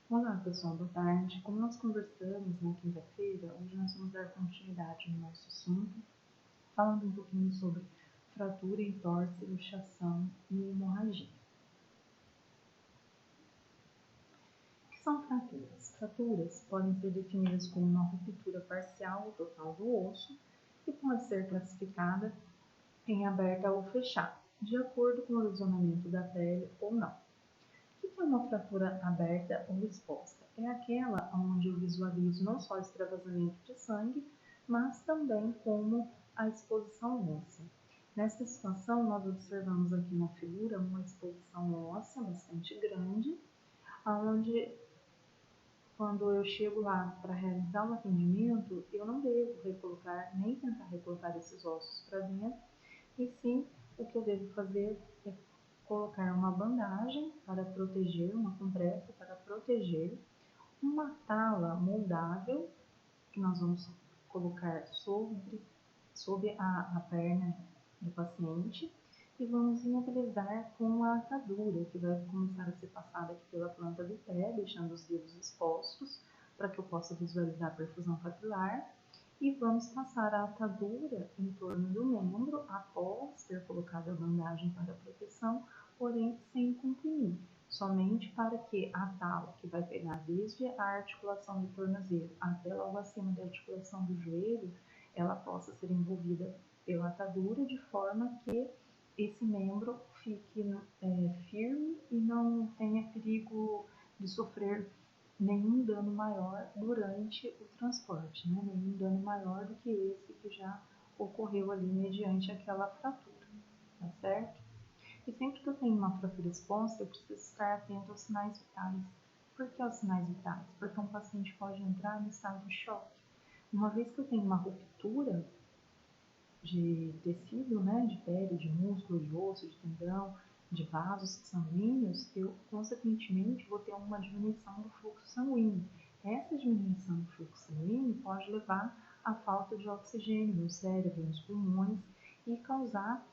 Olá pessoal, boa tarde. Como nós conversamos na quinta-feira, hoje nós vamos dar continuidade no nosso assunto, falando um pouquinho sobre fratura, entorse, luxação e hemorragia. O que são fraturas? Fraturas podem ser definidas como uma ruptura parcial ou total do osso e pode ser classificada em aberta ou fechada, de acordo com o lesionamento da pele ou não. O que é uma fratura aberta ou exposta? É aquela onde eu visualizo não só o extravasamento de sangue, mas também como a exposição óssea. Nesta situação, nós observamos aqui na figura uma exposição óssea bastante grande, onde quando eu chego lá para realizar o atendimento, eu não devo recolocar, nem tentar recolocar esses ossos para dentro, e sim o que eu devo fazer é colocar uma bandagem para proteger, uma compressa para proteger, uma tala moldável que nós vamos colocar sobre a perna do paciente e vamos imobilizar com a atadura que vai começar a ser passada aqui pela planta do pé, deixando os dedos expostos para que eu possa visualizar a perfusão capilar. E vamos passar a atadura em torno do membro após ter colocado a bandagem para proteção, porém sem comprimir, somente para que a tala, que vai pegar desde a articulação do tornozelo até logo acima da articulação do joelho, ela possa ser envolvida pela atadura de forma que esse membro fique firme e não tenha perigo de sofrer nenhum dano maior durante o transporte, né? Nenhum dano maior do que esse que já ocorreu ali mediante aquela fratura, tá certo? E sempre que eu tenho uma fratura exposta, eu preciso estar atento aos sinais vitais. Por que aos sinais vitais? Porque um paciente pode entrar no estado de choque. Uma vez que eu tenho uma ruptura de tecido, né, de pele, de músculo, de osso, de tendão, de vasos sanguíneos, eu consequentemente vou ter uma diminuição do fluxo sanguíneo. Essa diminuição do fluxo sanguíneo pode levar à falta de oxigênio no cérebro, nos pulmões e causar,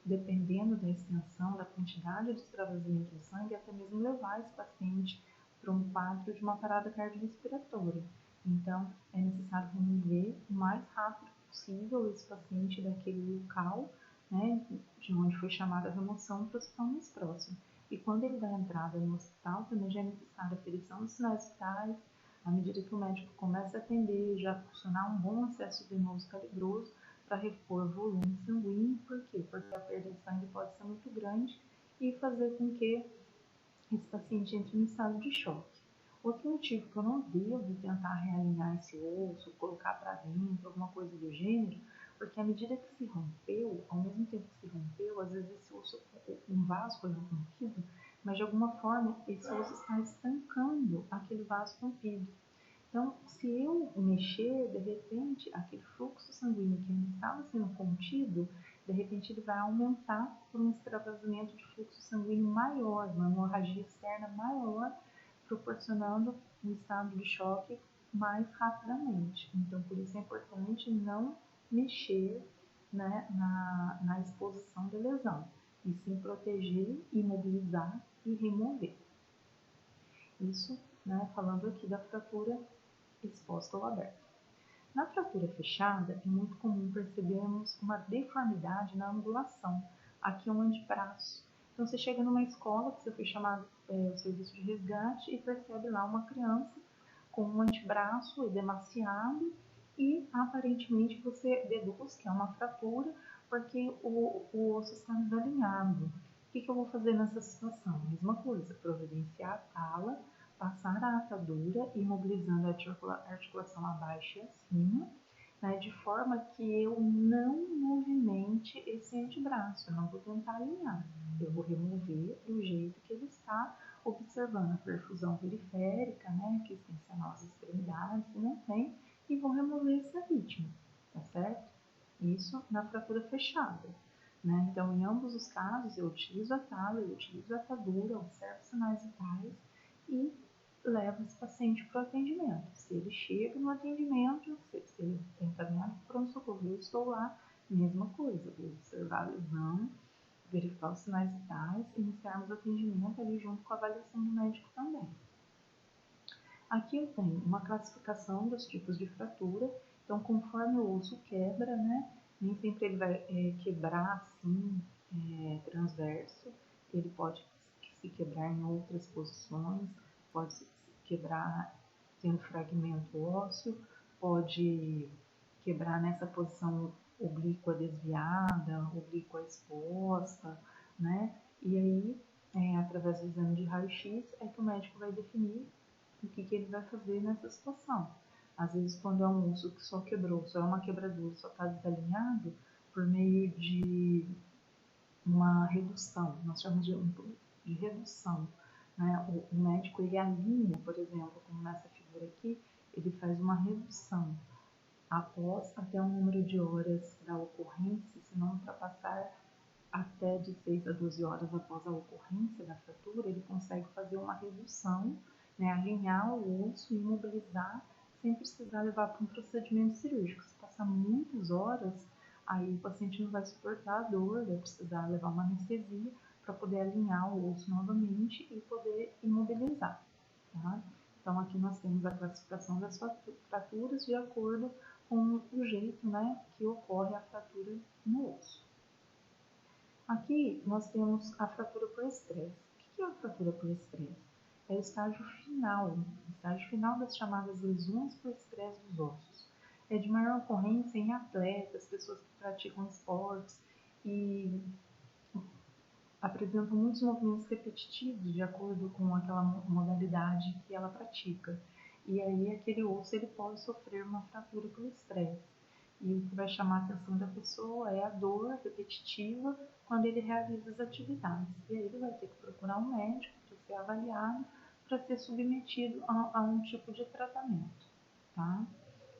dependendo da extensão, da quantidade de extravasamento de sangue, até mesmo levar esse paciente para um quadro de uma parada cardiorrespiratória. Então, é necessário remover o mais rápido possível esse paciente daquele local, né, de onde foi chamada a remoção, para o hospital mais próximo. E quando ele dá entrada no hospital, também já é necessária a aferição dos sinais vitais, à medida que o médico começa a atender, já funcionar um bom acesso venoso calibroso para repor volume sanguíneo. Por quê? Porque a perda de sangue pode ser muito grande e fazer com que esse paciente entre em estado de choque. Outro motivo que eu não devo tentar realinhar esse osso, colocar para dentro, alguma coisa do gênero, porque à medida que se rompeu, ao mesmo tempo que se rompeu, às vezes esse osso, um vaso foi rompido, mas de alguma forma esse osso está estancando aquele vaso rompido. Então, se eu mexer, de repente, aquele fluxo sanguíneo que ainda estava sendo contido, de repente ele vai aumentar por um extravasamento de fluxo sanguíneo maior, uma hemorragia externa maior, proporcionando um estado de choque mais rapidamente. Então, por isso é importante não mexer, né, na exposição da lesão, e sim proteger, imobilizar e remover. Isso, né, falando aqui da fratura exposta ou aberta. Na fratura fechada, é muito comum percebermos uma deformidade na angulação, aqui é um antebraço. Então, você chega numa escola, que você foi chamado ao serviço de resgate e percebe lá uma criança com um antebraço edemaciado e, aparentemente, você deduz que é uma fratura porque o osso está desalinhado. O que eu vou fazer nessa situação? Mesma coisa, providenciar a tala, passar a atadura, imobilizando a articulação abaixo e acima, né, de forma que eu não movimente esse antebraço, eu não vou tentar alinhar, eu vou remover do jeito que ele está, observando a perfusão periférica, né, que extensiona as extremidades, se não tem, e vou remover esse ritmo, tá certo? Isso na fratura fechada. Né? Então, em ambos os casos, eu utilizo a tala, eu utilizo a atadura, observo sinais vitais e levo esse paciente para o atendimento. Se ele chega no atendimento, se ele tem encaminhado para o pronto-socorro, eu estou lá, mesma coisa, vou observar a lesão, verificar os sinais vitais e iniciarmos o atendimento ali junto com a avaliação do médico também. Aqui eu tenho uma classificação dos tipos de fratura. Então, conforme o osso quebra, né, nem sempre ele vai quebrar assim, transverso. Ele pode se quebrar em outras posições, pode se quebrar tendo fragmento ósseo, pode quebrar nessa posição oblíqua desviada, oblíqua exposta, né? E aí, através do exame de raio-x, é que o médico vai definir o que ele vai fazer nessa situação. Às vezes, quando é um osso que só quebrou, só é uma quebradura, só está desalinhado, por meio de uma redução, nós chamamos de redução. Né? O médico ele alinha, por exemplo, como nessa figura aqui, ele faz uma redução após até um número de horas da ocorrência, se não ultrapassar até de 6 a 12 horas após a ocorrência da fratura, ele consegue fazer uma redução, né, alinhar o osso e imobilizar sem precisar levar para um procedimento cirúrgico. Se passar muitas horas, aí o paciente não vai suportar a dor, vai precisar levar uma anestesia para poder alinhar o osso novamente e poder imobilizar. Tá? Então, aqui nós temos a classificação das fraturas de acordo com o jeito, né, que ocorre a fratura no osso. Aqui nós temos a fratura por estresse. O que é a fratura por estresse? É o estágio final das chamadas lesões por estresse dos ossos. É de maior ocorrência em atletas, pessoas que praticam esportes e apresentam muitos movimentos repetitivos de acordo com aquela modalidade que ela pratica. E aí aquele osso ele pode sofrer uma fratura por estresse. E o que vai chamar a atenção da pessoa é a dor repetitiva quando ele realiza as atividades. E aí ele vai ter que procurar um médico para ser avaliado, para ser submetido a um tipo de tratamento. Tá?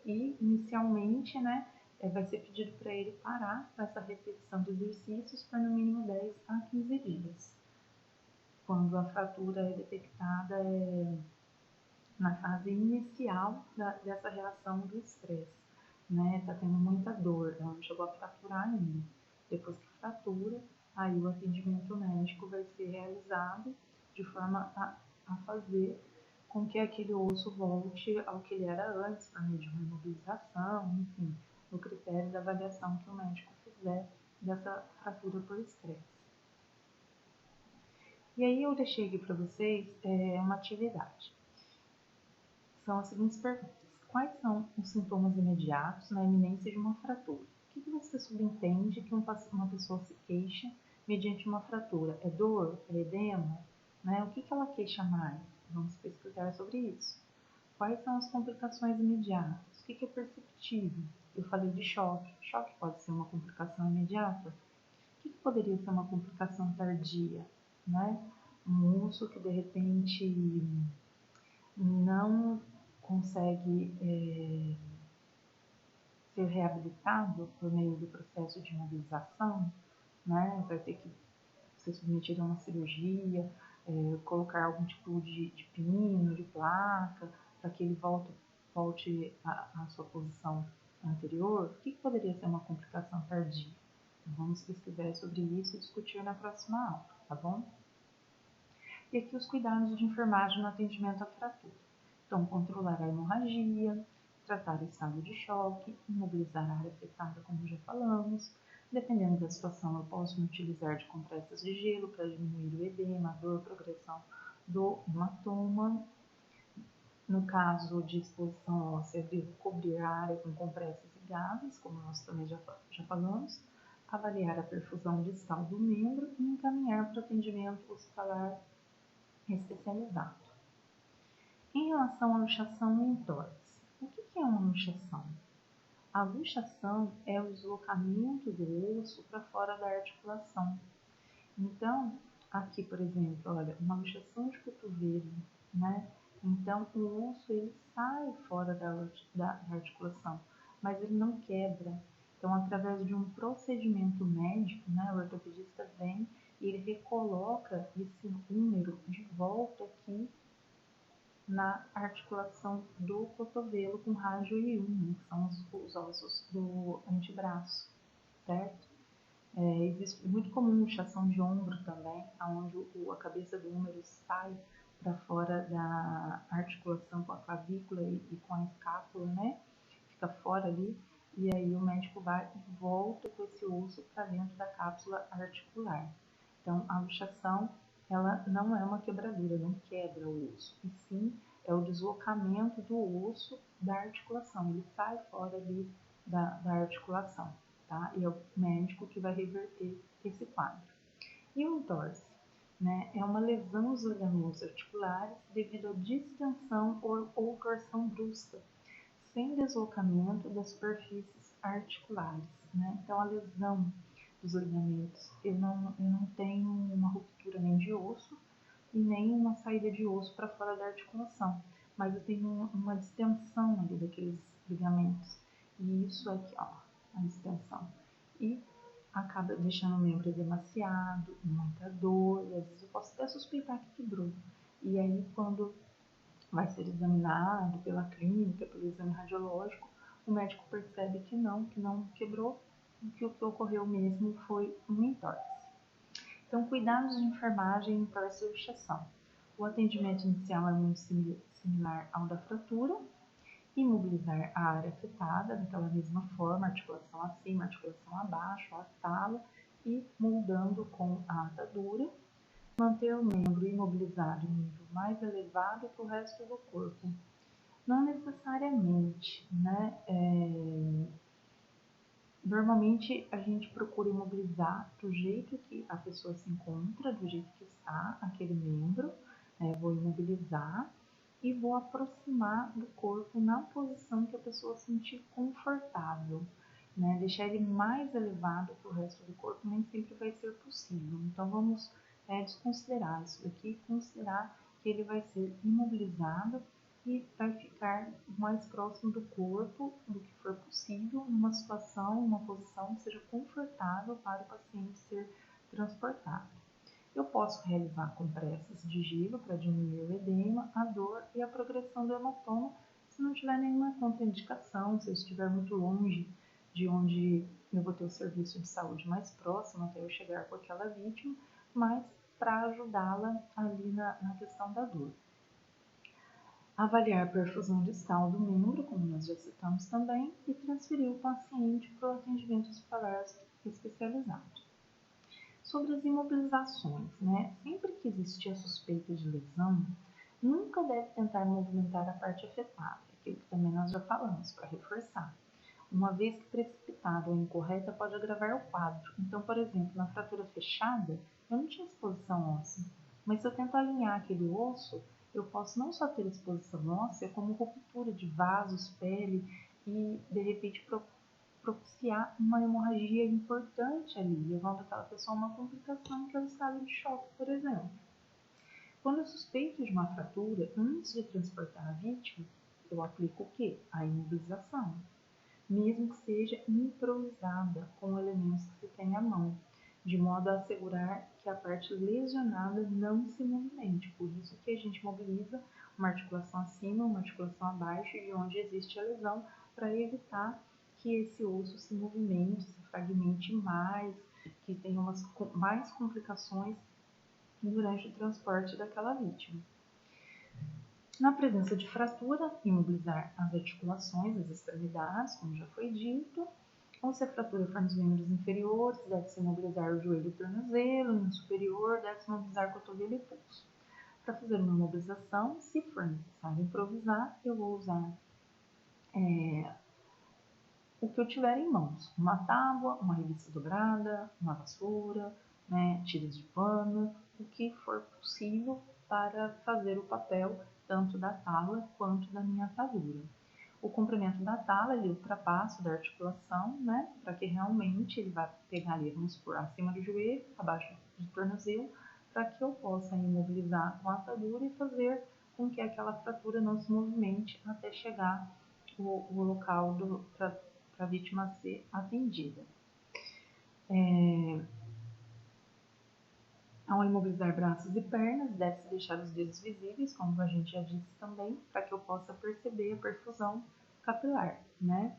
E inicialmente, né, vai ser pedido para ele parar essa repetição de exercícios por no mínimo 10 a 15 dias. Quando a fratura é detectada na fase inicial dessa reação do estresse, né? Tá tendo muita dor, ela não chegou a fraturar ainda. Depois que fratura, aí o atendimento médico vai ser realizado de forma a fazer com que aquele osso volte ao que ele era antes, por meio de uma imobilização, enfim, no critério da avaliação que o médico fizer dessa fratura por estresse. E aí eu deixei aqui para vocês uma atividade. São as seguintes perguntas. Quais são os sintomas imediatos na iminência de uma fratura? O que você subentende que uma pessoa se queixa mediante uma fratura? É dor? É edema? Né? O que ela queixa mais? Vamos pesquisar sobre isso. Quais são as complicações imediatas? O que é perceptível? Eu falei de choque. Choque pode ser uma complicação imediata? O que poderia ser uma complicação tardia? Né? Um osso que de repente não consegue ser reabilitado por meio do processo de imobilização, né? Vai ter que ser submetido a uma cirurgia, colocar algum tipo de pino, de placa, para que ele volte à sua posição anterior. O que poderia ser uma complicação tardia? Vamos pesquisar sobre isso e discutir na próxima aula, tá bom? E aqui os cuidados de enfermagem no atendimento à fratura. Então, controlar a hemorragia, tratar o estado de choque, imobilizar a área afetada, como já falamos. Dependendo da situação, eu posso me utilizar de compressas de gelo para diminuir o edema, a dor, a progressão do hematoma. No caso de exposição óssea, devo cobrir a área com compressas e gases, como nós também já falamos, avaliar a perfusão distal do membro e encaminhar para o atendimento hospitalar especializado. Em relação à luxação e entorse, o que é uma luxação? A luxação é o deslocamento do osso para fora da articulação. Então, aqui, por exemplo, olha, uma luxação de cotovelo, né? Então, o osso ele sai fora da articulação, mas ele não quebra. Então, através de um procedimento médico, né, o ortopedista vem e ele recoloca esse húmero de volta aqui na articulação do cotovelo com rádio e unha, que são os ossos do antebraço, certo? Existe muito comum luxação de ombro também, onde a cabeça do húmero sai para fora da articulação com a clavícula e com a escápula, né? Fica fora ali, e aí o médico vai e volta com esse osso para dentro da cápsula articular. Então, a luxação, ela não é uma quebradura, não quebra o osso, e sim é o deslocamento do osso da articulação, ele sai fora ali da articulação, tá? E é o médico que vai reverter esse quadro. E o entorse, né? É uma lesão nos ligamentos articulares devido à distensão ou torção brusca, sem deslocamento das superfícies articulares, né? Então, a lesão dos ligamentos, eu não tenho uma ruptura nem de osso e nem uma saída de osso para fora da articulação, mas eu tenho uma distensão ali daqueles ligamentos, e isso aqui, ó, a distensão, e acaba deixando o membro demasiado, muita dor, e às vezes eu posso até suspeitar que quebrou, e aí quando vai ser examinado pela clínica, pelo exame radiológico, o médico percebe que não quebrou, e que o que ocorreu mesmo foi um entorse. Então, cuidados de enfermagem em entorse e luxação. O atendimento inicial é muito similar ao da fratura, imobilizar a área afetada daquela mesma forma, articulação acima, articulação abaixo, a tala, e moldando com a atadura, manter o membro imobilizado em nível mais elevado que o resto do corpo. Não necessariamente, né? Normalmente a gente procura imobilizar do jeito que a pessoa se encontra, do jeito que está aquele membro, né? Vou imobilizar e vou aproximar do corpo na posição que a pessoa se sentir confortável, né? Deixar ele mais elevado que o resto do corpo nem sempre vai ser possível. Então vamos desconsiderar isso daqui e considerar que ele vai ser imobilizado e vai ficar mais próximo do corpo do que for possível, numa situação, uma posição que seja confortável para o paciente ser transportado. Eu posso realizar compressas de gelo para diminuir o edema, a dor e a progressão do hematoma, se não tiver nenhuma contraindicação, se eu estiver muito longe de onde eu vou ter o serviço de saúde mais próximo até eu chegar com aquela vítima, mas para ajudá-la ali na questão da dor. Avaliar a perfusão distal do membro, como nós já citamos também, e transferir o paciente para o atendimento hospitalar especializado. Sobre as imobilizações, né? Sempre que existir a suspeita de lesão, nunca deve tentar movimentar a parte afetada, aquilo que também nós já falamos, para reforçar. Uma vez que precipitada ou incorreta, pode agravar o quadro. Então, por exemplo, na fratura fechada, eu não tinha exposição óssea, mas se eu tento alinhar aquele osso, eu posso não só ter exposição óssea, como ruptura de vasos, pele e, de repente, propiciar uma hemorragia importante ali, levando aquela pessoa a uma complicação que é o estado de choque, por exemplo. Quando eu suspeito de uma fratura, antes de transportar a vítima, eu aplico o quê? A imobilização, mesmo que seja improvisada com elementos que se tem à mão, de modo a assegurar que a parte lesionada não se movimente. Por isso que a gente mobiliza uma articulação acima, uma articulação abaixo, de onde existe a lesão, para evitar que esse osso se movimente, se fragmente mais, que tenha mais complicações durante o transporte daquela vítima. Na presença de fratura, imobilizar as articulações, as extremidades, como já foi dito. Ou se a fratura for nos membros inferiores, deve-se imobilizar o joelho e o tornozelo, no superior, deve-se imobilizar o cotovelo e o pulso. Para fazer uma imobilização, se for necessário improvisar, eu vou usar o que eu tiver em mãos. Uma tábua, uma revista dobrada, uma vassoura, né, tiras de pano, o que for possível para fazer o papel tanto da tala quanto da minha atadura. O comprimento da tala, ele ultrapassa da articulação, né, para que realmente ele vá pegar ali, vamos supor, acima do joelho, abaixo do tornozelo, para que eu possa imobilizar com a atadura e fazer com que aquela fratura não se movimente até chegar o local para a vítima ser atendida. Ao imobilizar braços e pernas, deve-se deixar os dedos visíveis, como a gente já disse também, para que eu possa perceber a perfusão capilar, né?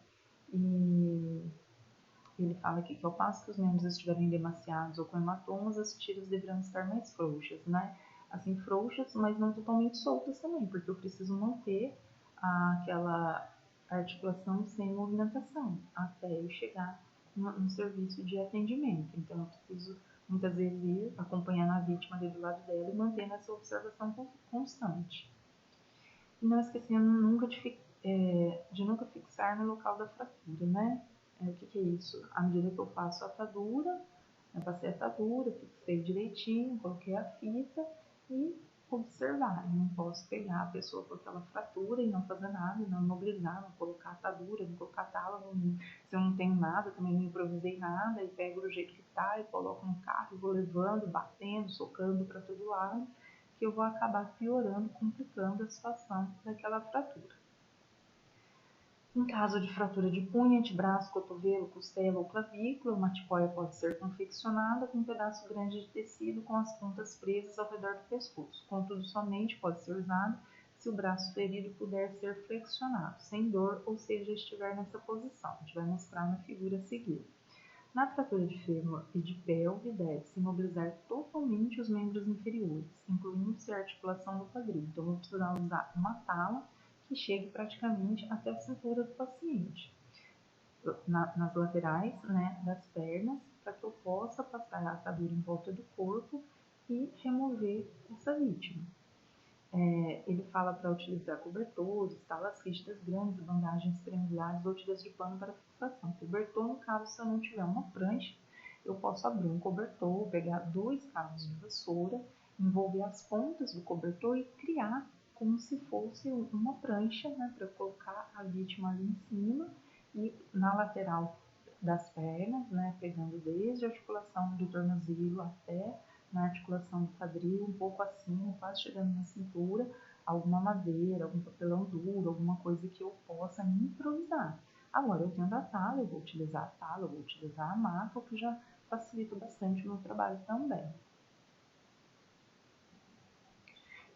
E ele fala aqui que ao passo que os membros estiverem demasiados ou com hematomas, as tiras deverão estar mais frouxas, né? Assim, frouxas, mas não totalmente soltas também, porque eu preciso manter aquela articulação sem movimentação, até eu chegar no serviço de atendimento. Então, eu preciso muitas vezes ir acompanhando a vítima ali do lado dela e mantendo essa observação constante. E não esquecendo nunca de nunca fixar no local da fratura, né? O que é isso? À medida que eu faço a atadura, eu passei a atadura, fixei direitinho, coloquei a fita e observar. Eu não posso pegar a pessoa com aquela fratura e não fazer nada, não imobilizar, não colocar atadura, não colocar tala. Se eu não tenho nada, também não improvisei nada e pego do jeito que tá e coloco no carro e vou levando, batendo, socando para todo lado, que eu vou acabar piorando, complicando a situação daquela fratura. Em caso de fratura de punho, antebraço, cotovelo, costela ou clavícula, uma tipóia pode ser confeccionada com um pedaço grande de tecido com as pontas presas ao redor do pescoço. Contudo, somente pode ser usado se o braço ferido puder ser flexionado, sem dor, ou seja, estiver nessa posição. A gente vai mostrar na figura a seguir. Na fratura de fêmur e de pelve, deve-se imobilizar totalmente os membros inferiores, incluindo-se a articulação do quadril. Então, vou precisar usar uma tala que chegue praticamente até a cintura do paciente, nas laterais, né, das pernas, para que eu possa passar a atadura em volta do corpo e remover essa vítima. Ele fala para utilizar cobertores, talas rígidas grandes, bandagens triangulares ou tiras de pano para fixação. Cobertor, no caso, se eu não tiver uma prancha, eu posso abrir um cobertor, pegar 2 cabos de vassoura, envolver as pontas do cobertor e criar como se fosse uma prancha, né, para colocar a vítima ali em cima e na lateral das pernas, né, pegando desde a articulação do tornozelo até na articulação do quadril, um pouco acima, quase chegando na cintura, alguma madeira, algum papelão duro, alguma coisa que eu possa me improvisar. Agora, eu tendo a tala, eu vou utilizar a tala, eu vou utilizar a maca, o que já facilita bastante o meu trabalho também.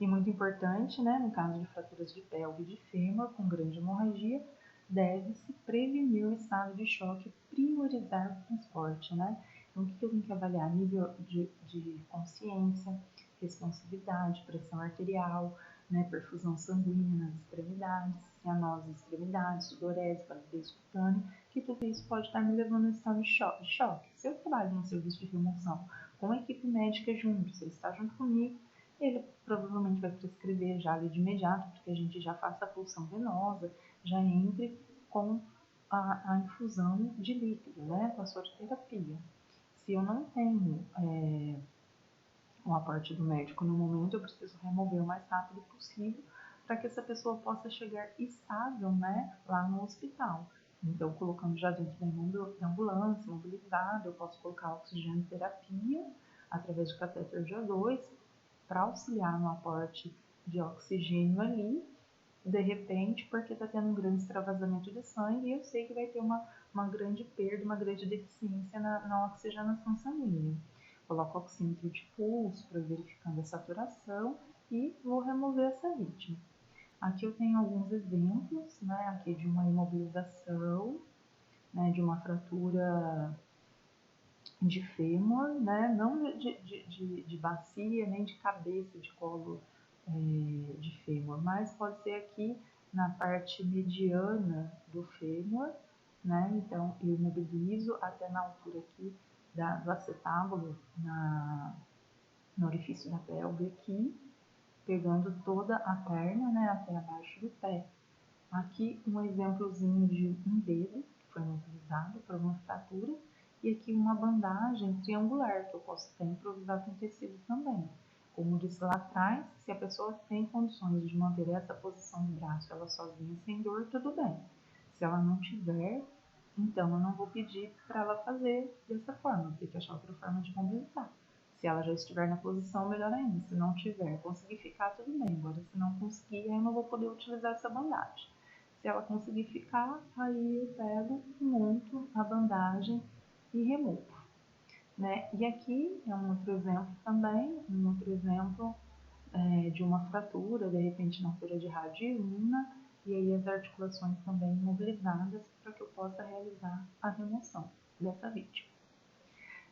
E muito importante, né, no caso de fraturas de pelve e de fêmur com grande hemorragia, deve-se prevenir o estado de choque e priorizar o transporte, né? Então, o que eu tenho que avaliar? Nível de consciência, responsividade, pressão arterial, né, perfusão sanguínea nas extremidades, cianose nas extremidades, sudorese, palidez cutânea, que tudo isso pode estar me levando a um estado de choque. Se eu trabalho no serviço de remoção com a equipe médica junto, se ele está junto comigo, ele provavelmente vai prescrever já ali de imediato, porque a gente já faça a pulsão venosa, já entre com a infusão de líquido, né, com a soroterapia. Se eu não tenho o aporte do médico no momento, eu preciso remover o mais rápido possível para que essa pessoa possa chegar estável, né, lá no hospital. Então, colocando já dentro da ambulância, mobilizada, eu posso colocar oxigênio terapia através de catéter G2 para auxiliar no aporte de oxigênio ali, de repente, porque está tendo um grande extravasamento de sangue e eu sei que vai ter uma grande perda, uma grande deficiência na oxigenação sanguínea. Coloco o oxímetro de pulso para verificando a saturação e vou remover essa vítima. Aqui eu tenho alguns exemplos, né, aqui de uma imobilização, né, de uma fratura de fêmur, né, não de bacia, nem de cabeça, de colo de fêmur, mas pode ser aqui na parte mediana do fêmur, né, então eu imobilizo até na altura aqui do acetábulo, no orifício da pelve aqui, pegando toda a perna, né, até abaixo do pé. Aqui um exemplozinho de um dedo que foi imobilizado por uma fratura e aqui uma bandagem triangular que eu posso até improvisar com tecido também. Como disse lá atrás, se a pessoa tem condições de manter essa posição do braço ela sozinha sem dor, tudo bem. Se ela não tiver, então eu não vou pedir para ela fazer dessa forma, tem que achar outra forma de mobilizar. Se ela já estiver na posição, melhor ainda. Se não tiver, conseguir ficar, tudo bem. Agora, se não conseguir, aí eu não vou poder utilizar essa bandagem. Se ela conseguir ficar, aí eu pego, monto a bandagem e removo. Né? E aqui é um outro exemplo também, de uma fratura, de repente na altura de radiuna, e aí as articulações também imobilizadas para que eu possa realizar a remoção dessa vítima.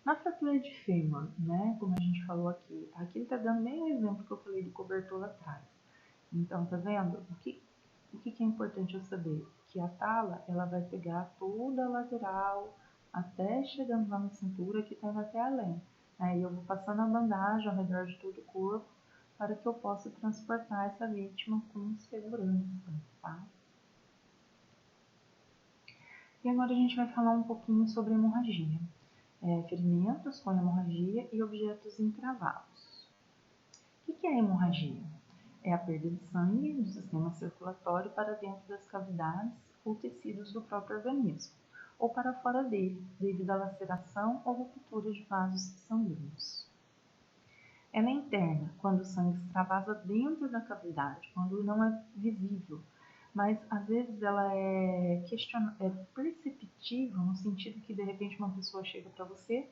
Na fratura de fêmur, né, como a gente falou aqui ele está dando bem o exemplo que eu falei do cobertor lá atrás. Então, tá vendo? O que é importante eu saber? Que a tala, ela vai pegar toda a lateral, até chegando lá na cintura, que está indo até além. Aí eu vou passando a bandagem ao redor de todo o corpo, para que eu possa transportar essa vítima com segurança, tá? E agora a gente vai falar um pouquinho sobre hemorragia. Ferimentos com hemorragia e objetos encravados. O que é hemorragia? É a perda de sangue do sistema circulatório para dentro das cavidades ou tecidos do próprio organismo, ou para fora dele, devido à laceração ou ruptura de vasos sanguíneos. Ela é interna, quando o sangue extravasa dentro da cavidade, quando não é visível, mas às vezes ela é perceptível, no sentido que de repente uma pessoa chega para você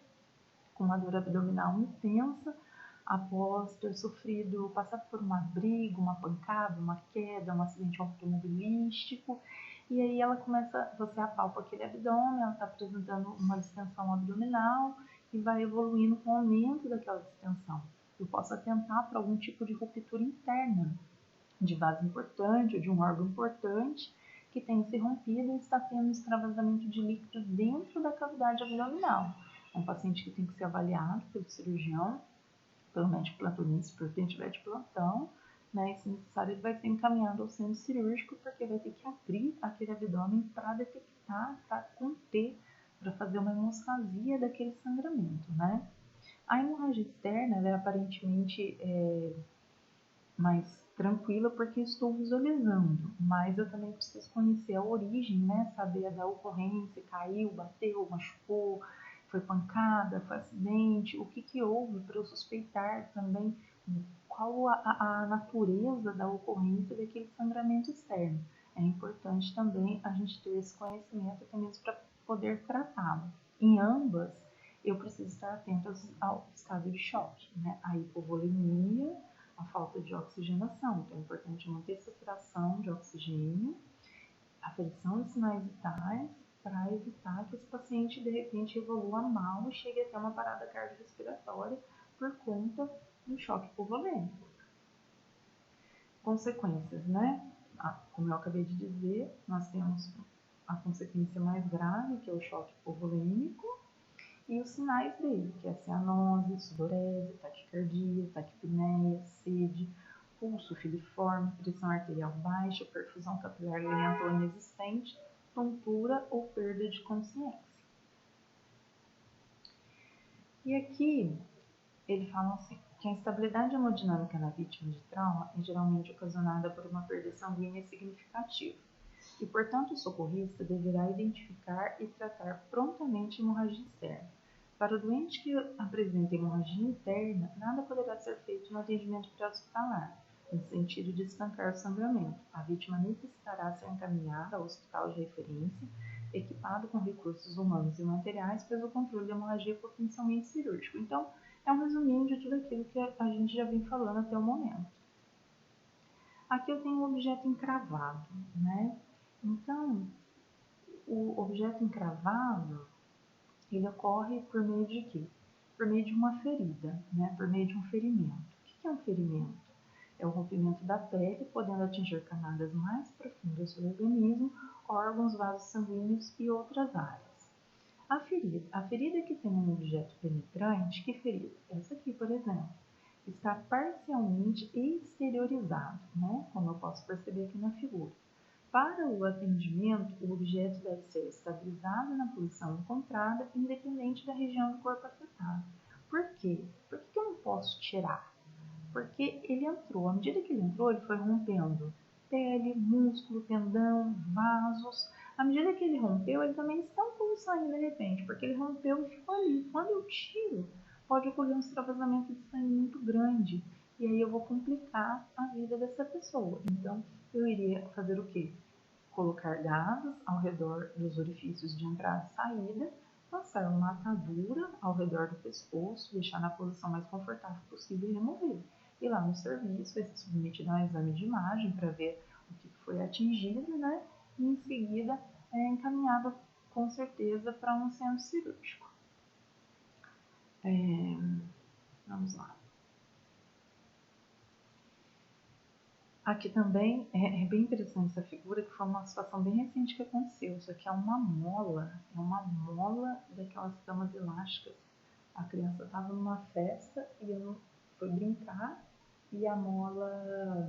com uma dor abdominal intensa, após ter sofrido, passado por uma briga, uma pancada, uma queda, um acidente automobilístico, e aí ela começa, você apalpa aquele abdômen, ela está apresentando uma distensão abdominal e vai evoluindo com o aumento daquela distensão. Eu posso atentar para algum tipo de ruptura interna, de vaso importante ou de um órgão importante que tem se rompido e está tendo extravasamento de líquido dentro da cavidade abdominal. É um paciente que tem que ser avaliado pelo cirurgião, pelo médico plantonista, por quem tiver de plantão, né? E se necessário, ele vai ser encaminhado ao centro cirúrgico, porque vai ter que abrir aquele abdômen para detectar, para conter, para fazer uma hemostasia daquele sangramento, né? A hemorragia externa, ela é aparentemente mais tranquila porque estou visualizando, mas eu também preciso conhecer a origem, né? Saber da ocorrência, caiu, bateu, machucou, foi pancada, foi acidente, o que houve para eu suspeitar também qual a natureza da ocorrência daquele sangramento externo. É importante também a gente ter esse conhecimento até mesmo para poder tratá-lo. Em ambas, eu preciso estar atento ao estado de choque, né? A hipovolemia, a falta de oxigenação. Então, é importante manter a saturação de oxigênio, aferição de sinais vitais, para evitar que esse paciente, de repente, evolua mal e chegue até uma parada cardiorrespiratória por conta do choque hipovolêmico. Consequências, né? Como eu acabei de dizer, nós temos a consequência mais grave, que é o choque hipovolêmico, e os sinais dele, que é a cianose, sudorese, taquicardia, taquipneia, sede, pulso filiforme, pressão arterial baixa, perfusão capilar lenta ou inexistente, tontura ou perda de consciência. E aqui ele fala assim, que a instabilidade hemodinâmica na vítima de trauma é geralmente ocasionada por uma perda sanguínea significativa, e portanto o socorrista deverá identificar e tratar prontamente a hemorragia externa. Para o doente que apresenta hemorragia interna, nada poderá ser feito no atendimento pré-hospitalar, no sentido de estancar o sangramento. A vítima necessitará ser encaminhada ao hospital de referência, equipado com recursos humanos e materiais, para o controle da hemorragia potencialmente cirúrgico. Então, é um resuminho de tudo aquilo que a gente já vem falando até o momento. Aqui eu tenho um objeto encravado, né? Então, o objeto encravado, ele ocorre por meio de quê? Por meio de uma ferida, né? Por meio de um ferimento. O que é um ferimento? É o rompimento da pele, podendo atingir camadas mais profundas do organismo, órgãos, vasos sanguíneos e outras áreas. A ferida que tem um objeto penetrante, que ferida? Essa aqui, por exemplo, está parcialmente exteriorizado, né? Como eu posso perceber aqui na figura. Para o atendimento, o objeto deve ser estabilizado na posição encontrada, independente da região do corpo afetado. Por quê? Por que eu não posso tirar? Porque ele entrou, à medida que ele entrou, ele foi rompendo pele, músculo, tendão, vasos. À medida que ele rompeu, ele também estancou o sangue de repente, porque ele rompeu e ficou ali. Quando eu tiro, pode ocorrer um extravasamento de sangue muito grande. E aí eu vou complicar a vida dessa pessoa. Então, eu iria fazer o quê? Colocar gases ao redor dos orifícios de entrada e saída, passar uma atadura ao redor do pescoço, deixar na posição mais confortável possível e remover. E lá no serviço vai ser submetido a um exame de imagem para ver o que foi atingido, né? E em seguida é encaminhado com certeza para um centro cirúrgico. Vamos lá. Aqui também é bem interessante essa figura, que foi uma situação bem recente que aconteceu. Isso aqui é uma mola daquelas camas elásticas. A criança estava numa festa e foi brincar e a mola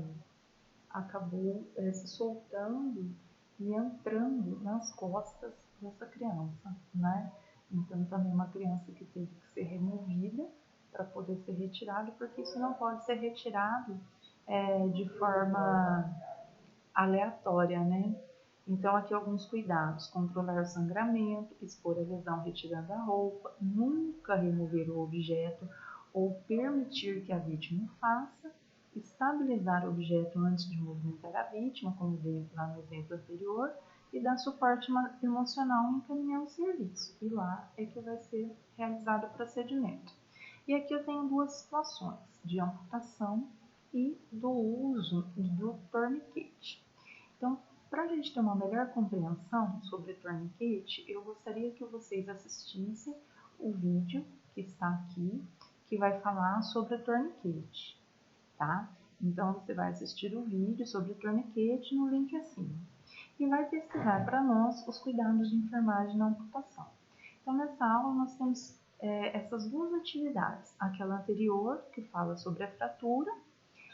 acabou se soltando e entrando nas costas dessa criança, né? Então também uma criança que teve que ser removida para poder ser retirado, porque isso não pode ser retirado de forma aleatória, né? Então aqui alguns cuidados: controlar o sangramento, expor a lesão retirando a roupa, nunca remover o objeto ou permitir que a vítima o faça, estabilizar o objeto antes de movimentar a vítima, como vimos lá no exemplo anterior, e dar suporte emocional encaminhando o serviço. E lá é que vai ser realizado o procedimento. E aqui eu tenho duas situações, de amputação e do uso do tourniquet. Então, para a gente ter uma melhor compreensão sobre tourniquet, eu gostaria que vocês assistissem o vídeo que está aqui, que vai falar sobre o tourniquet, tá? Então, você vai assistir o vídeo sobre o tourniquet no link acima e vai pesquisar para nós os cuidados de enfermagem na amputação. Então, nessa aula, nós temos essas duas atividades, aquela anterior, que fala sobre a fratura,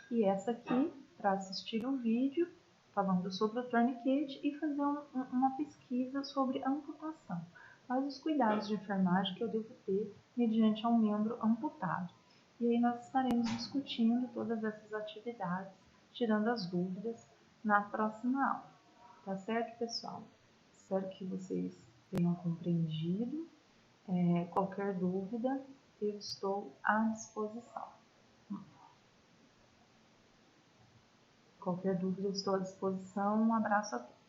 e essa aqui, para assistir o vídeo falando sobre o tourniquet e fazer uma pesquisa sobre a amputação. Quais os cuidados de enfermagem que eu devo ter mediante um membro amputado. E aí nós estaremos discutindo todas essas atividades, tirando as dúvidas na próxima aula. Tá certo, pessoal? Espero que vocês tenham compreendido. Qualquer dúvida, eu estou à disposição. Qualquer dúvida, eu estou à disposição. Um abraço a todos.